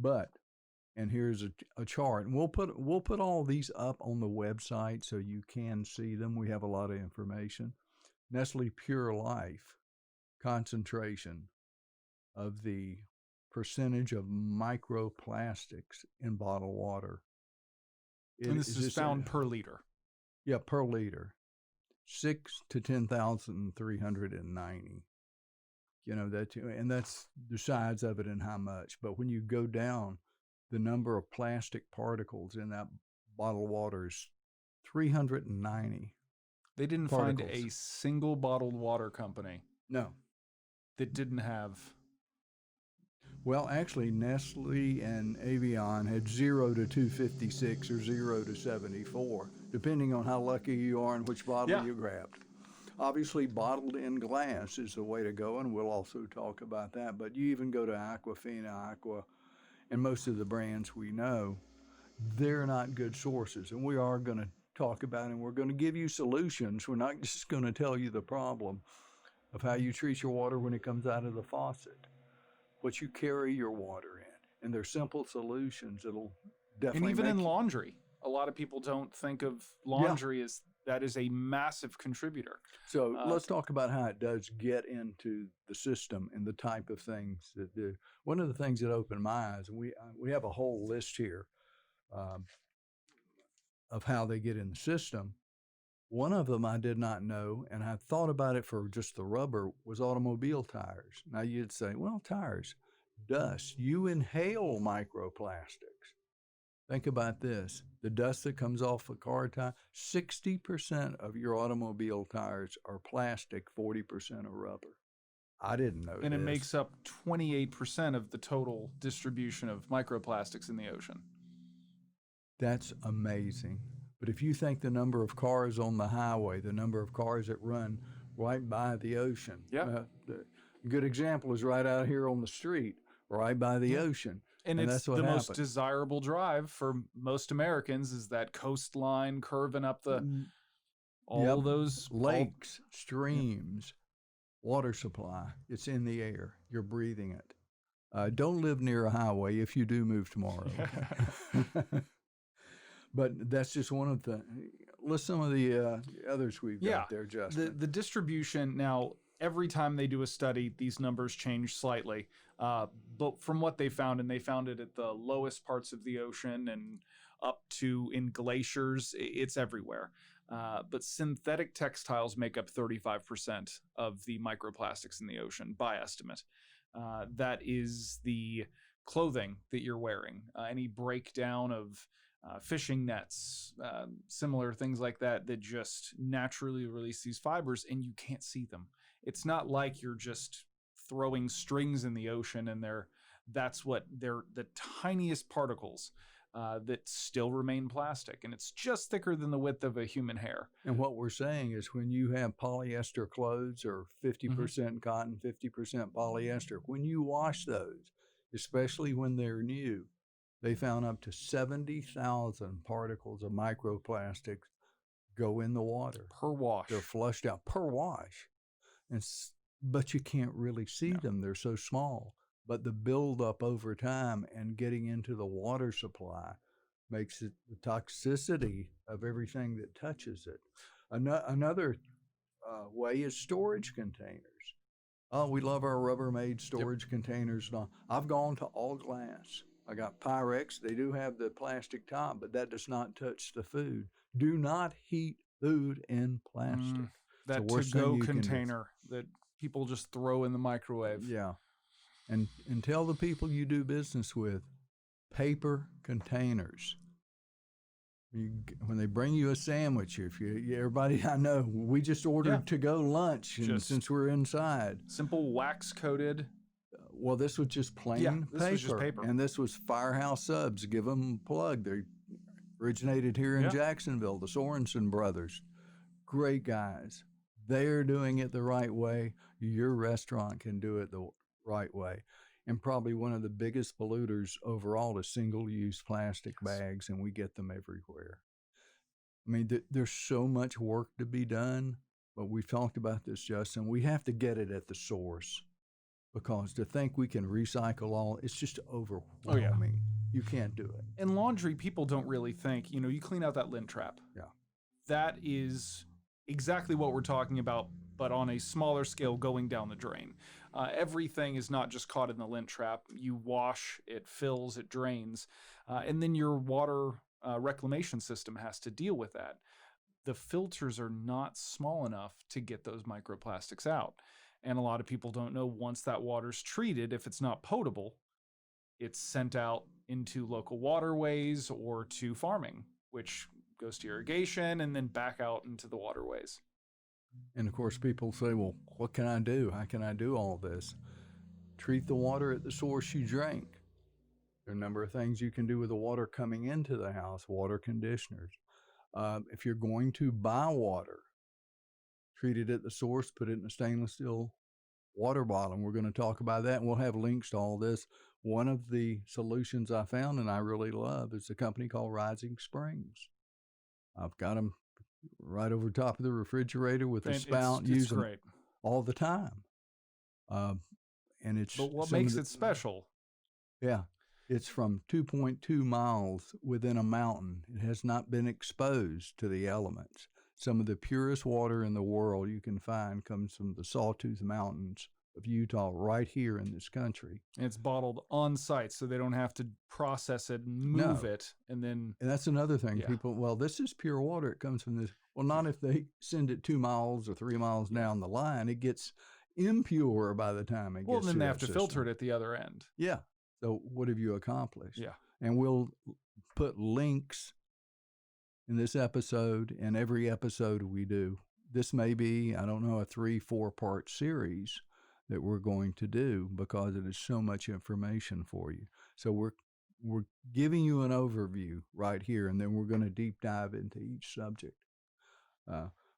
But, and here's a chart, and we'll put all these up on the website so you can see them. We have a lot of information. Nestle Pure Life concentration of the percentage of microplastics in bottled water. And this is found per liter. Yeah, per liter. 6 to 10,390. You know, and that's the size of it and how much. But when you go down, the number of plastic particles in that bottled water is 390. They didn't particles. find a single bottled water company. No. That didn't have. Well, actually, Nestle and Evian had 0 to 256 or 0 to 74, depending on how lucky you are and which bottle you grabbed. Obviously, bottled in glass is the way to go, and we'll also talk about that. But you even go to Aquafina, Aqua, and most of the brands we know, they're not good sources. And we are going to talk about it, and we're going to give you solutions. We're not just going to tell you the problem of how you treat your water when it comes out of the faucet, what you carry your water in. And they're simple solutions that'll definitely And even in laundry, a lot of people don't think of laundry as that is a massive contributor. So let's talk about how it does get into the system and the type of things that do. One of the things that opened my eyes, and we have a whole list here of how they get in the system. One of them I did not know, and I thought about it for just the rubber, was automobile tires. Now you'd say, well, tires, dust. You inhale microplastics. Think about this. The dust that comes off a car tire, 60% of your automobile tires are plastic, 40% are rubber. I didn't know And this. it makes up 28% of the total distribution of microplastics in the ocean. That's amazing. But if you think the number of cars on the highway, the number of cars that run right by the ocean. Yeah. A good example is right out here on the street, right by the ocean. And it's that's what the happened. most desirable drive for most Americans is that coastline curving up the all those lakes, streams, water supply. It's in the air. You're breathing it. Don't live near a highway if you do move tomorrow. But that's just one of the. List some of the others we've got there, Justin. The distribution now. Every time they do a study, these numbers change slightly. But from what they found, and they found it at the lowest parts of the ocean and up to in glaciers, it's everywhere. But synthetic textiles make up 35% of the microplastics in the ocean by estimate. That is the clothing that you're wearing, any breakdown of fishing nets, similar things like that just naturally release these fibers and you can't see them. It's not like you're just throwing strings in the ocean and they're the tiniest particles that still remain plastic, and it's just thicker than the width of a human hair. And what we're saying is when you have polyester clothes or 50% cotton, 50% polyester, when you wash those, especially when they're new, they found up to 70,000 particles of microplastics go in the water. Per wash. They're flushed out per wash. But you can't really see them. They're so small. But the buildup over time and getting into the water supply makes it the toxicity of everything that touches it. Another way is storage containers. Oh, we love our Rubbermaid storage containers. I've gone to all glass. I got Pyrex. They do have the plastic top, but that does not touch the food. Do not heat food in plastic. That to-go container that people just throw in the microwave. Yeah. And tell the people you do business with, paper containers. When they bring you a sandwich, everybody I know, we just ordered to-go lunch since we're inside. Simple wax-coated. Well, this was just plain paper. This was just paper. And this was Firehouse Subs. Give them a plug. They originated here in Jacksonville, the Sorensen brothers. Great guys. They're doing it the right way. Your restaurant can do it the right way. And probably one of the biggest polluters overall is single-use plastic bags, and we get them everywhere. I mean, there's so much work to be done, but we've talked about this, Justin. We have to get it at the source. because to think we can recycle all, it's just overwhelming. Oh, yeah. You can't do it. In laundry, people don't really think, you clean out that lint trap. Yeah. That is exactly what we're talking about, but on a smaller scale going down the drain. Everything is not just caught in the lint trap. You wash, it fills, it drains, and then your water reclamation system has to deal with that. The filters are not small enough to get those microplastics out. And a lot of people don't know, once that water's treated, if it's not potable, it's sent out into local waterways or to farming, which goes to irrigation and then back out into the waterways. And of course, people say, well, what can I do? How can I do all this? Treat the water at the source you drink. There are a number of things you can do with the water coming into the house, water conditioners. If you're going to buy water, treat it at the source, put it in a stainless steel water bottle. And we're going to talk about that, and we'll have links to all this. One of the solutions I found and I really love is a company called Rising Springs. I've got them right over top of the refrigerator with a spout, use them all the time. And it's but what makes it special? Yeah, it's from 2.2 miles within a mountain. It has not been exposed to the elements. Some of the purest water in the world you can find comes from the Sawtooth Mountains of Utah, right here in this country. And it's bottled on site, so they don't have to process it and move it. And that's another thing. People, well, this is pure water. It comes from this. Well, not if they send it 2 miles or 3 miles down the line. It gets impure by the time it gets. Well, then they have to filter it at the other end. Yeah. So what have you accomplished? Yeah. And we'll put links in this episode and every episode we do. This may be, I don't know, a 3-4 part series that we're going to do because it is so much information for you. So we're giving you an overview right here, and then we're going to deep dive into each subject.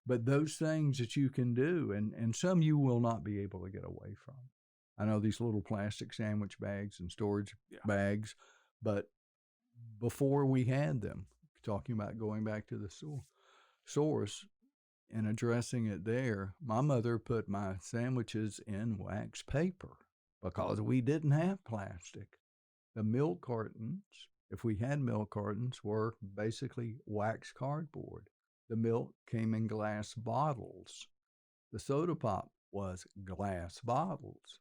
But those things that you can do, and some you will not be able to get away from. I know these little plastic sandwich bags and storage bags, but before we had them, talking about going back to the source and addressing it there, my mother put my sandwiches in wax paper because we didn't have plastic. The milk cartons, if we had milk cartons, were basically wax cardboard. The milk came in glass bottles. The soda pop was glass bottles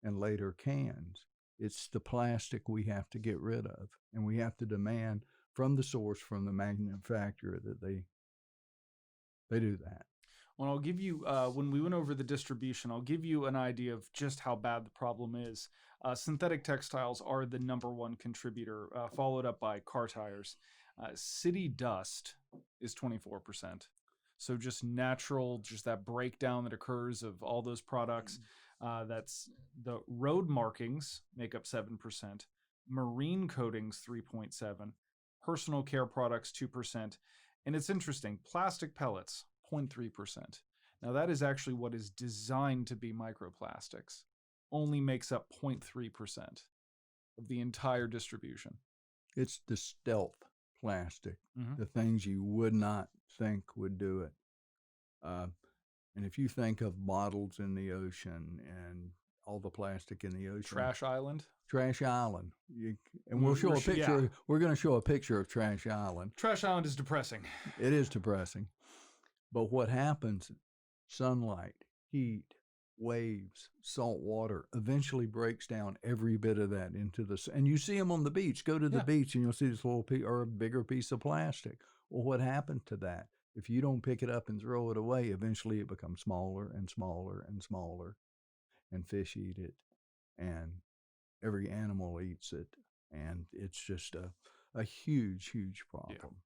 and later cans. It's the plastic we have to get rid of, and we have to demand from the source, from the manufacturer, that they do that. Well, I'll give you, when we went over the distribution, I'll give you an idea of just how bad the problem is. Synthetic textiles are the #1 contributor, followed up by car tires. City dust is 24%. So just natural, just that breakdown that occurs of all those products. That's the road markings make up 7%, marine coatings 3.7%, personal care products 2%, and it's interesting, plastic pellets 0.3%. Now that is actually what is designed to be microplastics. Only makes up 0.3% of the entire distribution. It's the stealth plastic, the things you would not think would do it. And if you think of bottles in the ocean and all the plastic in the ocean. Trash Island. And we'll show a picture. Yeah. We're going to show a picture of Trash Island. Trash Island is depressing. It is depressing. But what happens, sunlight, heat, waves, salt water, eventually breaks down every bit of that into the, and you see them on the beach. Go to the beach and you'll see this little piece or a bigger piece of plastic. Well, what happened to that? If you don't pick it up and throw it away, eventually it becomes smaller and smaller and smaller, and fish eat it, and every animal eats it, and it's just a huge, huge problem.